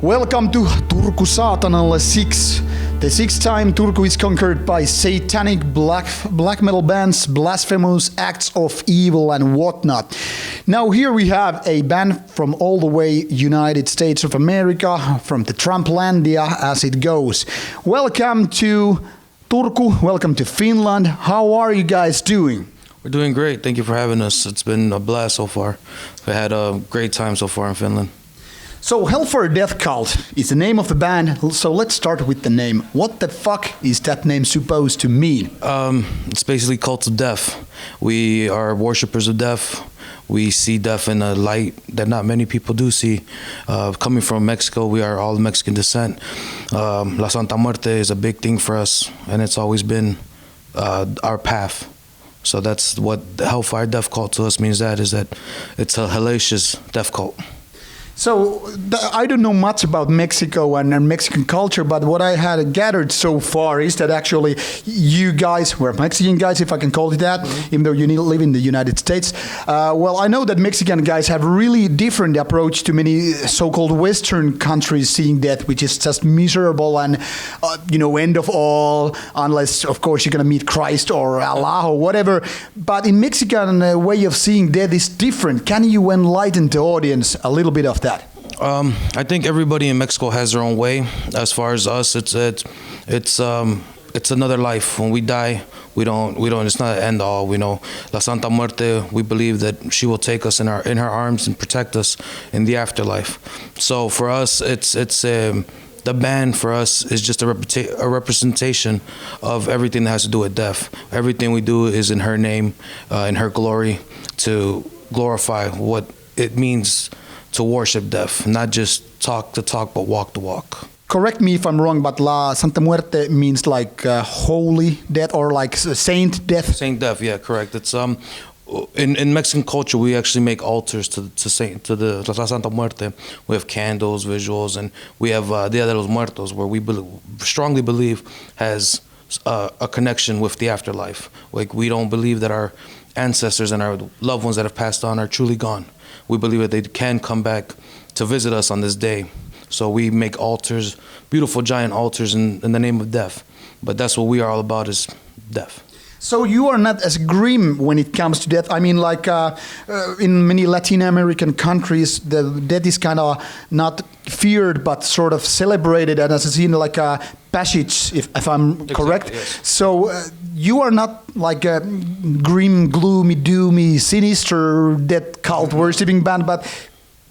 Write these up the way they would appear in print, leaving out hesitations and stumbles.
Welcome to Turku Saatanalle VI. The sixth time Turku is conquered by satanic black metal bands, blasphemous acts of evil and whatnot. Now here we have a band from all the way United States of America, from the Trumplandia as it goes. Welcome to Turku, welcome to Finland. How are you guys doing? We're doing great. Thank you for having us. It's been a blast so far. We had a great time so far in Finland. So Hellfire Deathcult is the name of the band, so let's start with the name. What the fuck is that name supposed to mean? It's basically cult of death. We are worshippers of death. We see death in a light that not many people do see. Coming from Mexico, we are all Mexican descent. La Santa Muerte is a big thing for us, and it's always been our path. So that's what the Hellfire Deathcult to us means, that is that it's a hellacious death cult. So I don't know much about Mexico and Mexican culture, but what I had gathered so far is that actually you guys were Mexican guys, if I can call it that, even though you live in the United States. Well, I know that Mexican guys have really different approach to many so-called Western countries seeing death, which is just miserable and, end of all, unless, of course, you're going to meet Christ or Allah or whatever. But in Mexican way of seeing death is different. Can you enlighten the audience a little bit of that? I think everybody in Mexico has their own way. As far as us, it's another life. When we die, we don't. It's not an end all. We know La Santa Muerte. We believe that she will take us in her arms and protect us in the afterlife. So for us, the band for us is just a representation of everything that has to do with death. Everything we do is in her name, in her glory, to glorify what it means to worship death, not just talk the talk, but walk the walk. Correct me if I'm wrong, but La Santa Muerte means like holy death or like saint death. Saint death, yeah, correct. It's in Mexican culture, we actually make altars to the La Santa Muerte. We have candles, visuals, and we have Dia de los Muertos, where we strongly believe has a connection with the afterlife. Like, we don't believe that our ancestors and our loved ones that have passed on are truly gone. We believe that they can come back to visit us on this day. So we make altars, beautiful giant altars in the name of death. But that's what we are all about, is death. So you are not as grim when it comes to death. I mean, like in many Latin American countries, the death is kind of not feared, but sort of celebrated and as a scene like a passage, if I'm correct. Yes. So you are not like a grim, gloomy, doomy, sinister death cult worshipping band, but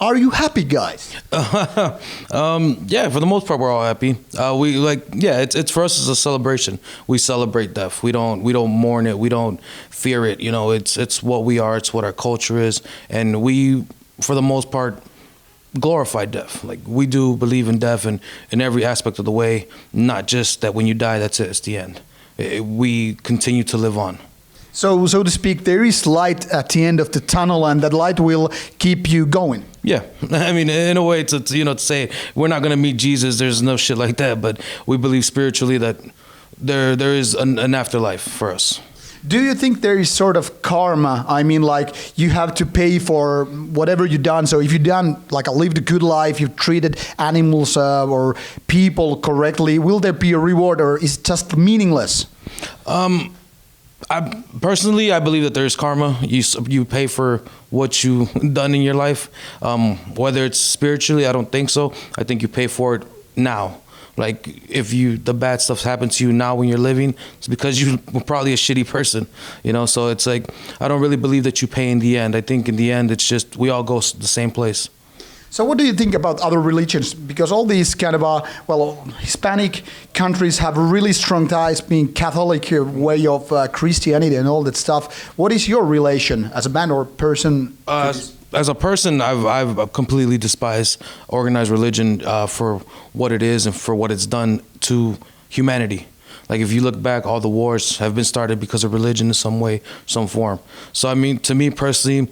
are you happy, guys? Yeah, for the most part, we're all happy. It's for us, it's a celebration. We celebrate death. We don't mourn it. We don't fear it. It's what we are. It's what our culture is, and we, for the most part, glorify death. Like, we do believe in death and in every aspect of the way. Not just that when you die, that's it. It's the end. We continue to live on. So to speak, there is light at the end of the tunnel, and that light will keep you going. Yeah, I mean, in a way, to say we're not going to meet Jesus, there's no shit like that, but we believe spiritually that there is an afterlife for us. Do you think there is sort of karma? I mean, like, you have to pay for whatever you've done. So if you've done, like, lived a good life, you've treated animals or people correctly, will there be a reward, or is it just meaningless? I believe that there is karma. You pay for what you've done in your life. Whether it's spiritually, I don't think so. I think you pay for it now. Like, if the bad stuff happens to you now when you're living, it's because you were probably a shitty person, So it's like, I don't really believe that you pay in the end. I think in the end, it's just we all go the same place. So what do you think about other religions? Because all these kind of, Hispanic countries have really strong ties, being Catholic way of Christianity and all that stuff. What is your relation as a band or person? As a person, I've completely despised organized religion for what it is and for what it's done to humanity. Like, if you look back, all the wars have been started because of religion in some way, some form. So, I mean, to me personally,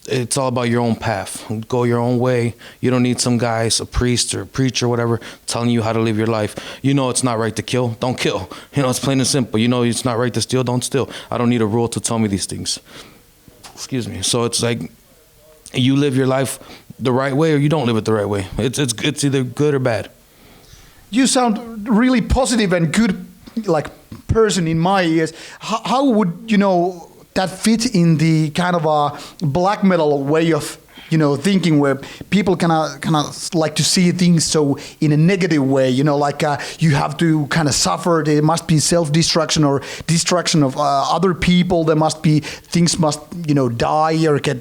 it's all about your own path. Go your own way. You don't need some guys, a priest or a preacher or whatever, telling you how to live your life. It's not right to kill. Don't kill. It's plain and simple. It's not right to steal. Don't steal. I don't need a rule to tell me these things. Excuse me. So it's like, you live your life the right way or you don't live it the right way. It's either good or bad. You sound really positive and good, like person in my ears. How would that fit in the kind of a black metal way of thinking, where people kind of like to see things so in a negative way, like you have to kind of suffer. There must be self-destruction or destruction of other people. There must be things must die or get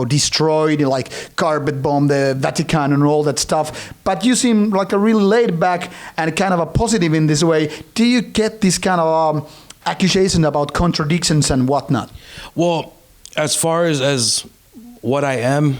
destroyed, like carpet bomb the Vatican and all that stuff. But you seem like a really laid back and kind of a positive in this way. Do you get this kind of accusation about contradictions and whatnot? Well, as far as what I am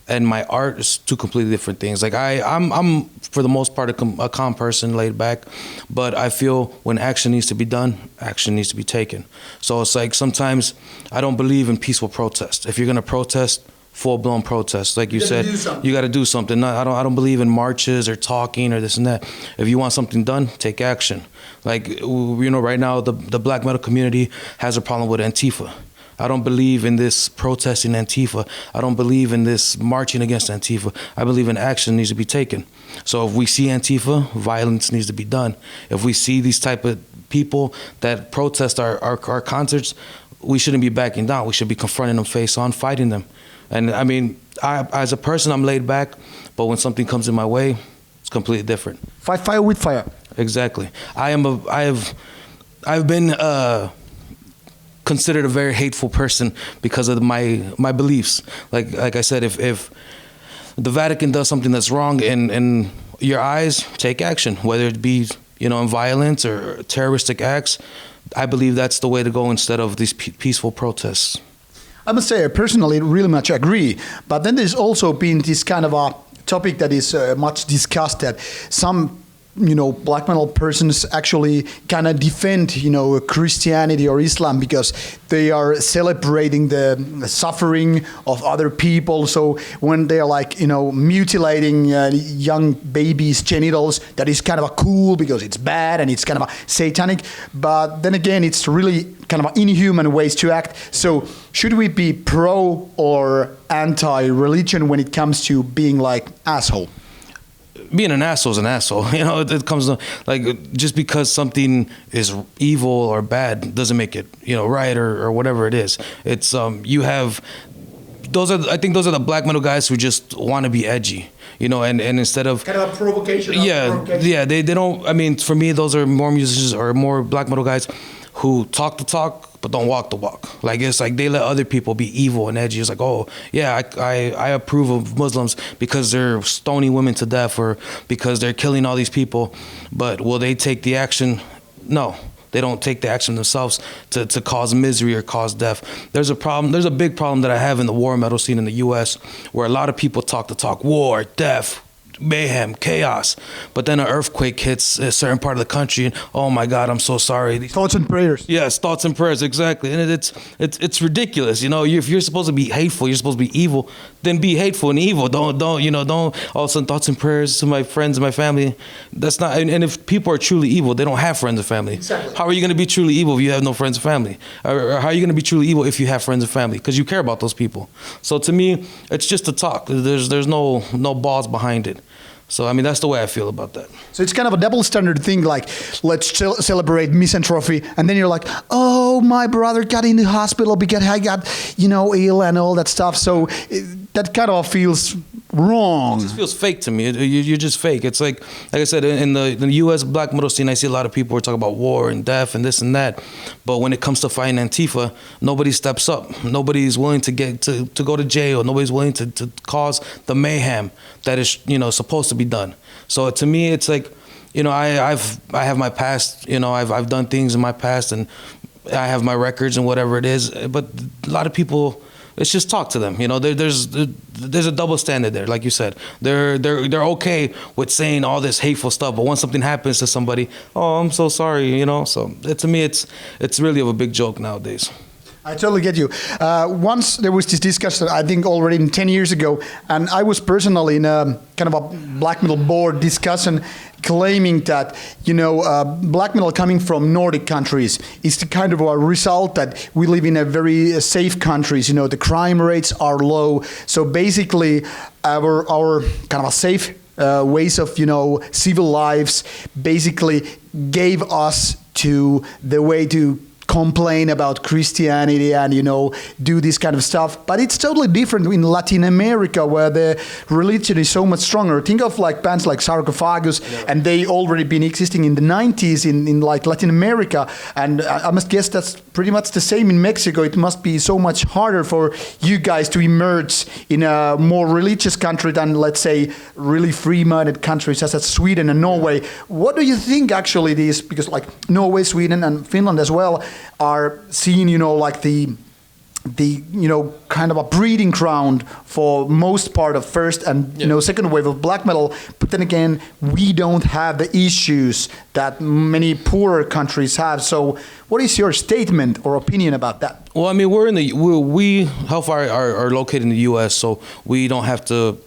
and my art is two completely different things. Like I'm for the most part a calm person, laid back, but I feel when action needs to be done, action needs to be taken. So it's like sometimes I don't believe in peaceful protest. If you're gonna protest, full-blown protest, like you said, you got to do something. I don't believe in marches or talking or this and that. If you want something done, take action. Like right now the black metal community has a problem with Antifa. I don't believe in this protesting Antifa. I don't believe in this marching against Antifa. I believe in action needs to be taken. So if we see Antifa, violence needs to be done. If we see these type of people that protest our concerts, we shouldn't be backing down. We should be confronting them face on, fighting them. And I mean, as a person, I'm laid back, but when something comes in my way, it's completely different. Fight fire with fire. Exactly. I've been considered a very hateful person because of my beliefs. Like I said, if the Vatican does something that's wrong in your eyes, take action, whether it be in violence or terroristic acts. I believe that's the way to go instead of these peaceful protests. I must say, I personally really much agree. But then there's also been this kind of a topic that is much discussed, that some black metal persons actually kind of defend, Christianity or Islam because they are celebrating the suffering of other people. So when they're like, mutilating young babies' genitals, that is kind of a cool because it's bad and it's kind of a satanic. But then again, it's really kind of inhuman ways to act. So should we be pro or anti-religion when it comes to being like asshole? Being an asshole is an asshole. It comes to, like, just because something is evil or bad doesn't make it, right or whatever it is. It's you have I think those are the black metal guys who just want to be edgy, and instead of kind of a provocation. Yeah, they don't. I mean, for me, those are more musicians or more black metal guys who talk the talk but don't walk the walk. Like, it's like they let other people be evil and edgy. It's like, oh yeah, I approve of Muslims because they're stoning women to death or because they're killing all these people, but will they take the action? No, they don't take the action themselves to cause misery or cause death. There's a problem. There's a big problem that I have in the war metal scene in the U.S. where a lot of people talk the talk, war, death, mayhem, chaos, but then an earthquake hits a certain part of the country and oh my God, I'm so sorry. Thoughts and prayers. Yes, thoughts and prayers, exactly. And it's ridiculous. If you're supposed to be hateful, you're supposed to be evil, then be hateful and evil. Don't all of a sudden thoughts and prayers to my friends and my family. That's not. And if people are truly evil, they don't have friends and family. Exactly. How are you going to be truly evil if you have no friends and family? Or how are you going to be truly evil if you have friends and family? Because you care about those people. So to me, it's just a talk. There's no balls behind it. So, I mean, that's the way I feel about that. So it's kind of a double standard thing, like, let's celebrate misanthropy, and then you're like, oh, my brother got in the hospital because I got, ill and all that stuff. So that kind of feels wrong. It just feels fake to me. You're just fake. It's like I said, in the U.S. black metal scene, I see a lot of people who are talking about war and death and this and that. But when it comes to fighting Antifa, nobody steps up. Nobody's willing to get to go to jail. Nobody's willing to cause the mayhem that is supposed to be done. So to me, it's like, I have my past. I've done things in my past, and I have my records and whatever it is. But a lot of people, let's just talk to them. There's a double standard there, like you said. They're okay with saying all this hateful stuff, but once something happens to somebody, oh, I'm so sorry. So to me, it's really of a big joke nowadays. I totally get you. Once there was this discussion, I think already 10 years ago, and I was personally in a kind of a black metal board discussion claiming that, black metal coming from Nordic countries is the kind of a result that we live in a very safe countries. The crime rates are low. So basically, our kind of a safe ways of, civil lives basically gave us to the way to complain about Christianity and, do this kind of stuff. But it's totally different in Latin America where the religion is so much stronger. Think of like bands like Sarcophagus, and they already been existing in the 90s in like Latin America. And I must guess that's pretty much the same in Mexico. It must be so much harder for you guys to emerge in a more religious country than, let's say, really free-minded countries such as Sweden and Norway. What do you think actually it is? Because like Norway, Sweden, and Finland as well are seen, like the kind of a breeding ground for most part of first and second wave of black metal. But then again, we don't have the issues that many poorer countries have. So, what is your statement or opinion about that? Well, I mean, we Hellfire are located in the U.S., so we don't have to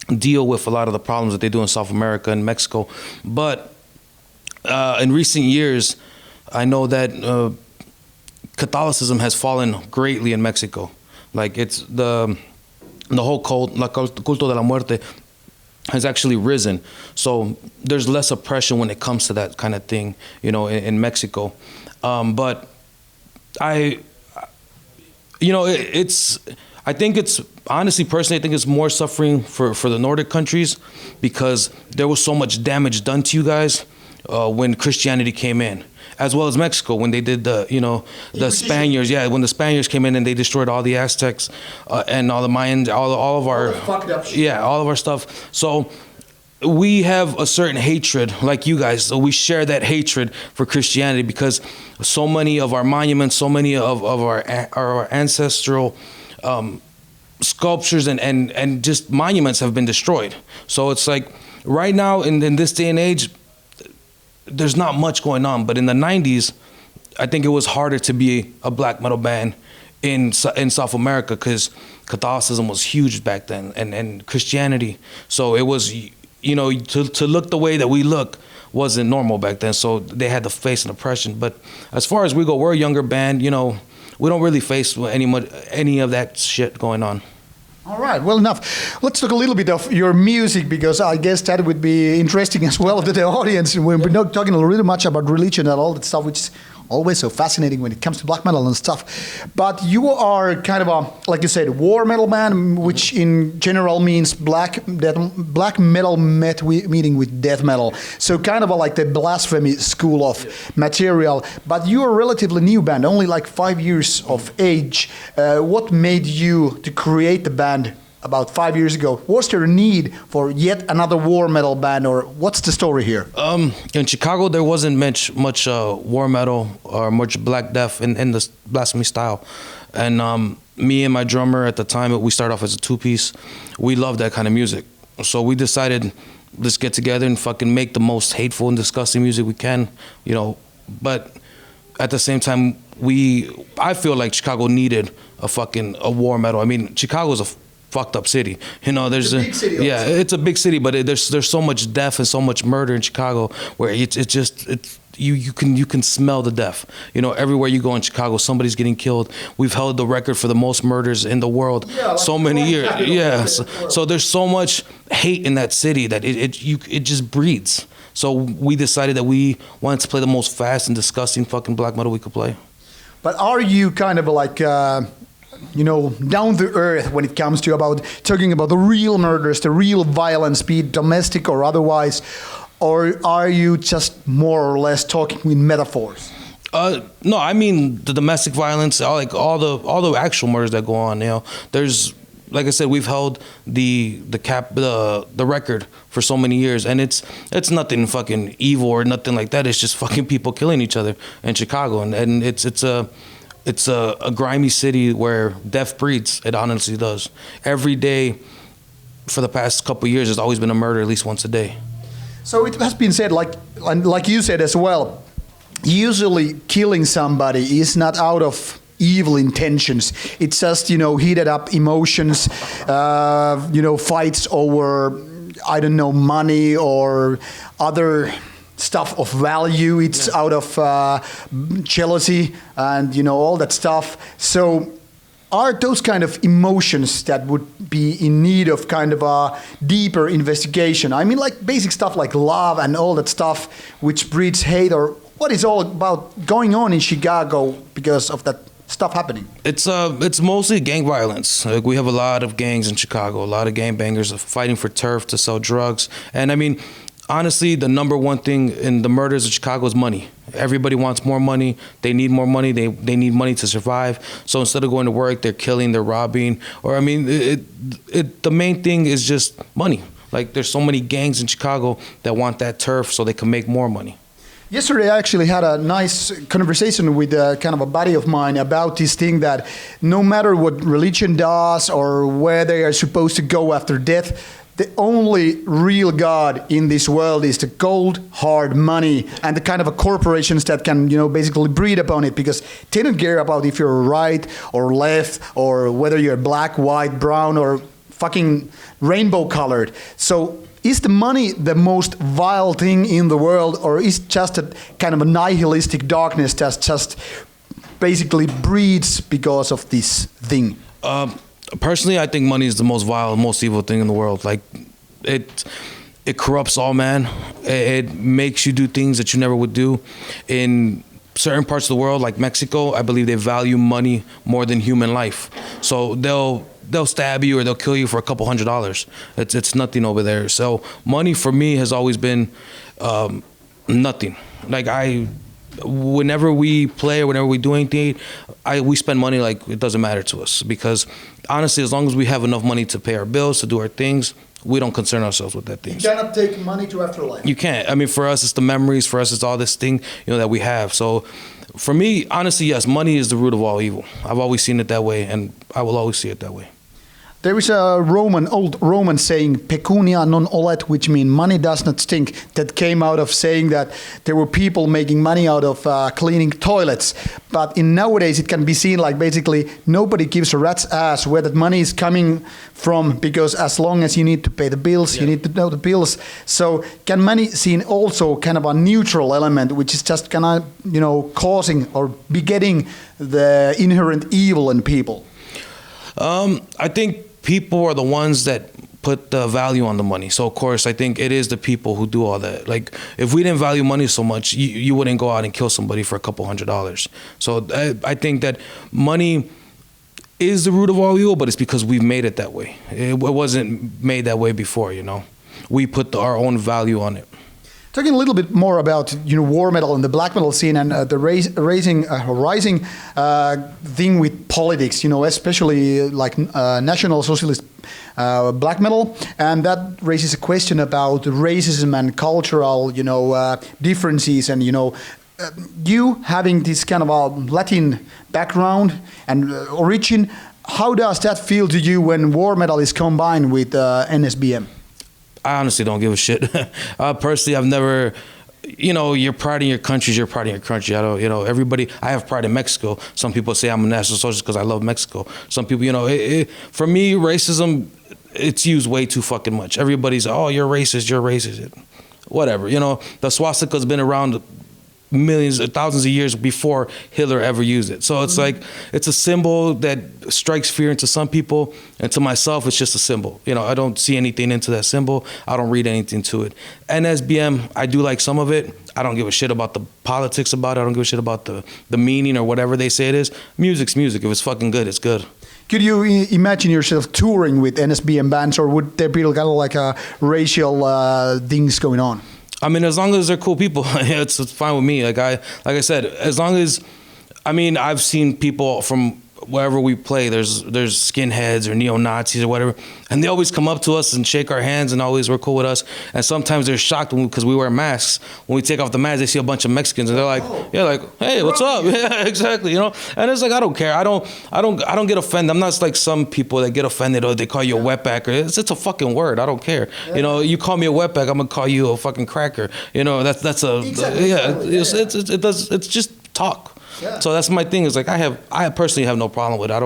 deal with a lot of the problems that they do in South America and Mexico. But in recent years, I know that Catholicism has fallen greatly in Mexico. Like it's the whole cult, la culto de la muerte, has actually risen. So there's less oppression when it comes to that kind of thing, in Mexico. But I think it's honestly, personally, I think it's more suffering for the Nordic countries because there was so much damage done to you guys when Christianity came in. As well as Mexico when they did the Spaniards, when the Spaniards came in and they destroyed all the Aztecs and all the Mayans, all of our fucked up shit. all of our stuff. So we have a certain hatred, like you guys. So we share that hatred for Christianity because so many of our monuments, so many of our ancestral sculptures and just monuments have been destroyed. So it's like right now in this day and age, there's not much going on, but in the 90s, I think it was harder to be a black metal band in South America because Catholicism was huge back then and Christianity. So it was, to look the way that we look wasn't normal back then. So they had to face an oppression. But as far as we go, we're a younger band, we don't really face any of that shit going on. All right, well enough. Let's talk a little bit of your music because I guess that would be interesting as well to the audience. We're not talking really much about religion and all that stuff, which is always so fascinating when it comes to black metal and stuff. But you are kind of a, like you said, war metal band, which in general means black metal meeting with death metal. So kind of like the blasphemy school of material. But you're a relatively new band, only like 5 years of age. What made you to create the band about 5 years ago? Was there a need for yet another war metal band, or what's the story here? In Chicago, there wasn't much war metal or much black death in the blasphemy style. And me and my drummer at the time, we started off as a two-piece. We loved that kind of music. So we decided, let's get together and fucking make the most hateful and disgusting music we can, But at the same time, I feel like Chicago needed a war metal. I mean, Chicago's a fucked up city. There's a big city. It's a big city, but there's so much death and so much murder in Chicago where you can smell the death. Everywhere you go in Chicago, somebody's getting killed. We've held the record for the most murders in the world so many years. Yeah, so there's so much hate in that city that it just breeds. So we decided that we wanted to play the most fast and disgusting fucking black metal we could play. But are you kind of like down to earth when it comes to talking about the real murders, the real violence, be it domestic or otherwise, or are you just more or less talking in metaphors? No, I mean the domestic violence, all the actual murders that go on. There's, like I said, we've held the record for so many years, and it's nothing fucking evil or nothing like that. It's just fucking people killing each other in Chicago, and it's a grimy city where death breeds. It honestly does. Every day for the past couple of years, there's always been a murder at least once a day. So it has been said, like you said as well, usually killing somebody is not out of evil intentions. It's just, heated up emotions, fights over, I don't know, money or other stuff of value. It's out of jealousy and, all that stuff. So are those kind of emotions that would be in need of kind of a deeper investigation? I mean, like basic stuff like love and all that stuff, which breeds hate, or what is all about going on in Chicago because of that stuff happening? It's mostly gang violence. Like, we have a lot of gangs in Chicago, a lot of gangbangers fighting for turf to sell drugs. And I mean, honestly, the number one thing in the murders of Chicago is money. Everybody wants more money. They need more money. They need money to survive. So instead of going to work, they're killing, they're robbing. Or I mean, the main thing is just money. Like, there's so many gangs in Chicago that want that turf so they can make more money. Yesterday, I actually had a nice conversation with kind of a buddy of mine about this thing that no matter what religion does or where they are supposed to go after death, the only real God in this world is the cold, hard money and the kind of a corporations that can, basically breed upon it, because they don't care about if you're right or left or whether you're black, white, brown, or fucking rainbow colored. So is the money the most vile thing in the world, or is just a kind of a nihilistic darkness that just basically breeds because of this thing? Personally, I think money is the most vile, most evil thing in the world. Like, it corrupts all man. It makes you do things that you never would do. In certain parts of the world, like Mexico, I believe they value money more than human life. So they'll stab you or they'll kill you for a couple $100s. It's nothing over there. So money for me has always been nothing. Like, whenever we play or whenever we do anything, we spend money like it doesn't matter to us, because honestly, as long as we have enough money to pay our bills, to do our things, we don't concern ourselves with that thing. You cannot take money to afterlife. You can't. I mean, for us, it's the memories. For us, it's all this thing, that we have. So for me, honestly, yes, money is the root of all evil. I've always seen it that way, and I will always see it that way. There is a old Roman saying, pecunia non olet, which means money does not stink, that came out of saying that there were people making money out of cleaning toilets. But in nowadays, it can be seen like basically nobody gives a rat's ass where that money is coming from, because as long as you need to pay the bills, you need to know the bills. So can money seen also kind of a neutral element, which is just kind of, causing or begetting the inherent evil in people? I think people are the ones that put the value on the money. So of course, I think it is the people who do all that. Like, if we didn't value money so much, you wouldn't go out and kill somebody for a couple $100s. So I think that money is the root of all evil, but it's because we've made it that way. It wasn't made that way before, We put our own value on it. Talking a little bit more about war metal and the black metal scene and the rising thing with politics, especially like National Socialist black metal, and that raises a question about racism and cultural differences, and you having this kind of a Latin background and origin, how does that feel to you when war metal is combined with NSBM? I honestly don't give a shit. Personally, I've never, your pride in your country is your pride in your country. I don't, everybody, I have pride in Mexico. Some people say I'm a National Socialist because I love Mexico. Some people, for me, racism, it's used way too fucking much. Everybody's, oh, you're racist. Whatever, the swastika's been around millions, thousands of years before Hitler ever used it. So it's like, it's a symbol that strikes fear into some people, and to myself, it's just a symbol. I don't see anything into that symbol. I don't read anything to it. NSBM, I do like some of it. I don't give a shit about the politics about it. I don't give a shit about the meaning or whatever they say it is. Music's music. If it's fucking good, it's good. Could you imagine yourself touring with NSBM bands, or would there be kind of like a racial things going on? I mean, as long as they're cool people, it's fine with me. Like I said, as long as, I've seen people from wherever we play, there's skinheads or neo-Nazis or whatever, and they always come up to us and shake our hands and always were cool with us. And sometimes they're shocked because we wear masks. When we take off the masks, they see a bunch of Mexicans and they're like, hey, what's up? Yeah, exactly, And it's like, I don't care. I don't get offended. I'm not like some people that get offended or they call you a wetback. It's a fucking word. I don't care. Yeah. You call me a wetback, I'm gonna call you a fucking cracker. That's a exactly. It's just talk. Yeah. So that's my thing. Is like I personally have no problem with it. I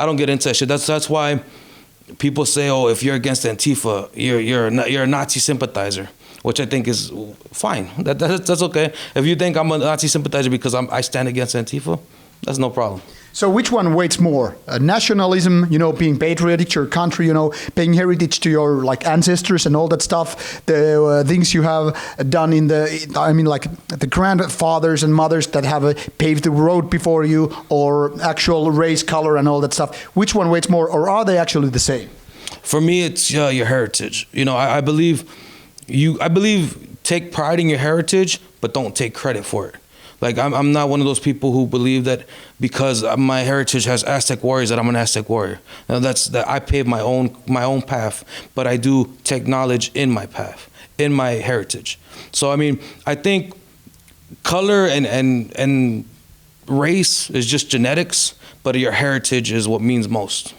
don't get into that shit. That's why people say, oh, if you're against Antifa, you're a Nazi sympathizer, which I think is fine. That's okay. If you think I'm a Nazi sympathizer because I stand against Antifa, that's no problem. So which one weighs more? Nationalism, being patriotic to your country, paying heritage to your like ancestors and all that stuff, the things you have done like the grandfathers and mothers that have paved the road before you, or actual race, color, and all that stuff. Which one weighs more, or are they actually the same? For me, it's your heritage. I believe take pride in your heritage, but don't take credit for it. Like I'm not one of those people who believe that because my heritage has Aztec warriors that I'm an Aztec warrior. Now that I paved my own path, but I do take knowledge in my path, in my heritage. So I think color and race is just genetics, but your heritage is what means most.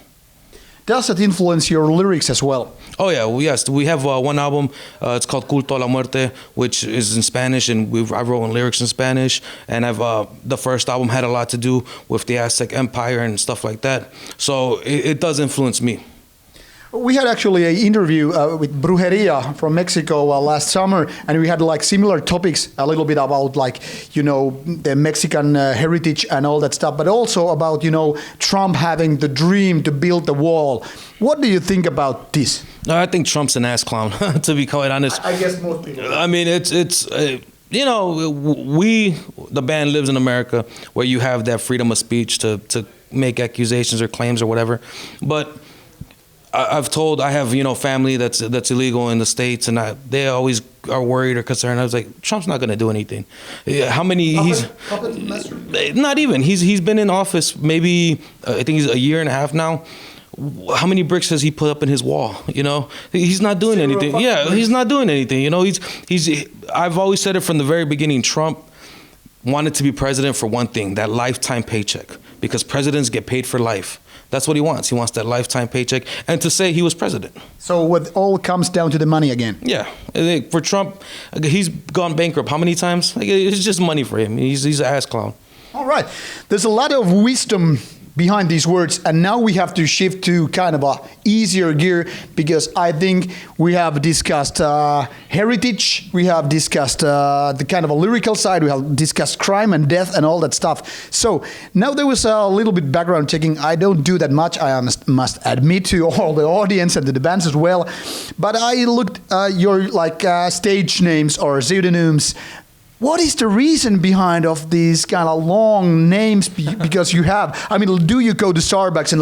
Does that influence your lyrics as well? Oh yeah, yes. We have one album. It's called Culto a la Muerte, which is in Spanish, and I wrote lyrics in Spanish. And the first album had a lot to do with the Aztec Empire and stuff like that. So it does influence me. We had actually an interview with Brujeria from Mexico last summer, and we had like similar topics, a little bit about the Mexican heritage and all that stuff, but also about, Trump having the dream to build the wall. What do you think about this? I think Trump's an ass clown, to be quite honest. I guess most people. It's the band lives in America where you have that freedom of speech to make accusations or claims or whatever, but I have family that's illegal in the States, and they always are worried or concerned. I was like, Trump's not going to do anything. How many? Not even. He's been in office maybe I think he's a year and a half now. How many bricks has he put up in his wall? He's not doing anything. Yeah, he's not doing anything. I've always said it from the very beginning. Trump wanted to be president for one thing, that lifetime paycheck, because presidents get paid for life. That's what he wants. He wants that lifetime paycheck, and to say he was president. So what all comes down to the money again? Yeah. For Trump, he's gone bankrupt how many times? It's just money for him. He's an ass clown. All right. There's a lot of wisdom behind these words, and now we have to shift to kind of a easier gear, because I think we have discussed heritage, we have discussed the kind of a lyrical side, we have discussed crime and death and all that stuff. So now there was a little bit background checking. I don't do that much, I must admit to all the audience and the bands as well, but I looked your stage names or pseudonyms. What is the reason behind of these kind of long names? Because you have, do you go to Starbucks and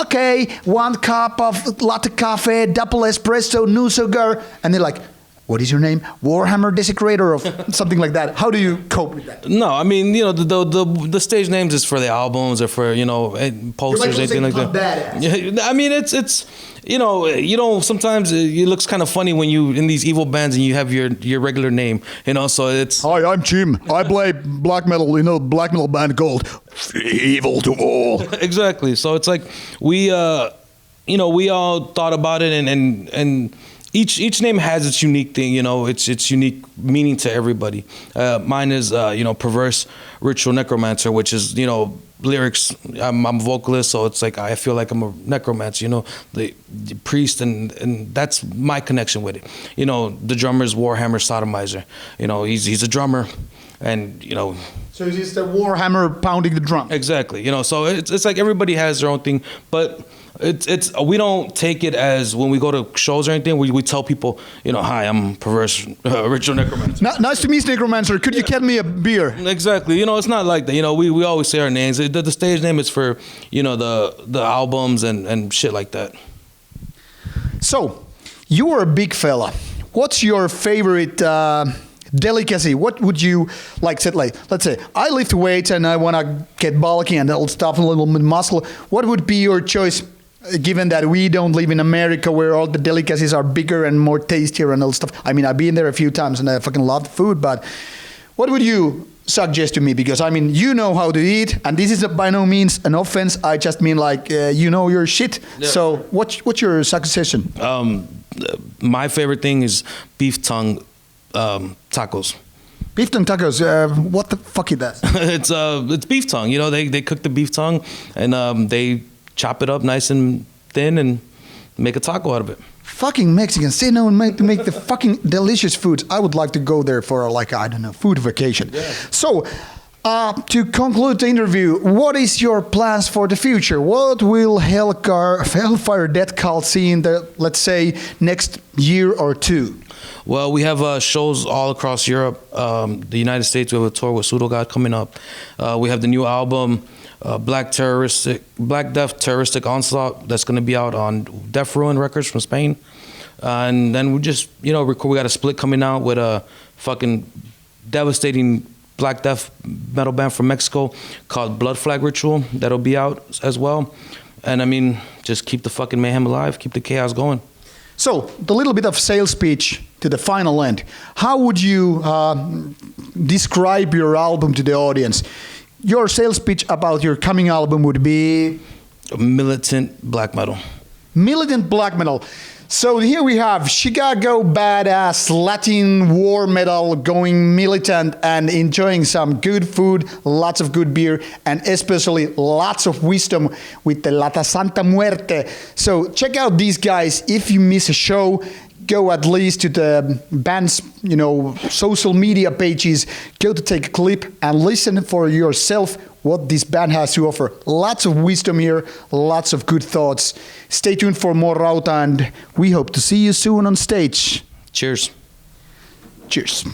okay, 1 cup of latte cafe, double espresso, no sugar, and they're like, what is your name? Warhammer Desecrator or something like that. How do you cope with that? No, the stage names is for the albums or for posters, anything like that. Badass. It's sometimes it looks kind of funny when you in these evil bands and you have your regular name, so it's. Hi, I'm Jim. I play black metal, black metal band called Evil to All. Exactly. So it's like we all thought about it and each name has its unique thing, its unique meaning to everybody. Mine is perverse ritual necromancer, which is lyrics. I'm a vocalist, so it's like I feel like I'm a necromancer, the priest, and that's my connection with it. The drummer's Warhammer Sodomizer. He's a drummer, and So it's the Warhammer pounding the drum. Exactly. So it's like everybody has their own thing, but it's we don't take it as when we go to shows or anything. We tell people, hi, I'm perverse ritual necromancer. Nice to meet you, necromancer. Could you get me a beer? Exactly. It's not like that. We always say our names. The stage name is for the albums and shit like that. So you are a big fella. What's your favorite delicacy? What would you let's say I lift weights and I want to get bulky and I'll stuff a little bit muscle. What would be your choice, given that we don't live in America where all the delicacies are bigger and more tastier and all stuff? I've been there a few times and I fucking love the food, but what would you suggest to me? Because you know how to eat, and this is by no means an offense. I just mean your shit. Yeah. So what's your suggestion? My favorite thing is beef tongue tacos. Beef tongue tacos. What the fuck is that? It's beef tongue. You know, they cook the beef tongue and they chop it up nice and thin and make a taco out of it. Fucking Mexicans, they know to make the fucking delicious foods. I would like to go there for like, I don't know, food vacation. Yeah. So, to conclude the interview, what is your plans for the future? What will Hellfire Deathcult see in the, let's say, next year or two? Well, we have shows all across Europe. The United States, we have a tour with Pseudo God coming up. We have the new album, Black Death Terroristic Onslaught, that's going to be out on Death Ruin Records from Spain. And then we just, you know, we got a split coming out with a fucking devastating Black Death metal band from Mexico called Blood Flag Ritual. That'll be out as well. And I mean, just keep the fucking mayhem alive, keep the chaos going. So, the little bit of sales pitch to the final end. How would you describe your album to the audience? Your sales pitch about your coming album would be? Militant black metal. Militant black metal. So here we have Chicago badass Latin war metal going militant and enjoying some good food, lots of good beer, and especially lots of wisdom with the Santa Muerte. So check out these guys. If you miss a show, go at least to the band's, you know, social media pages, go to take a clip and listen for yourself what this band has to offer. Lots of wisdom here, lots of good thoughts. Stay tuned for more Rauta, and we hope to see you soon on stage. Cheers. Cheers.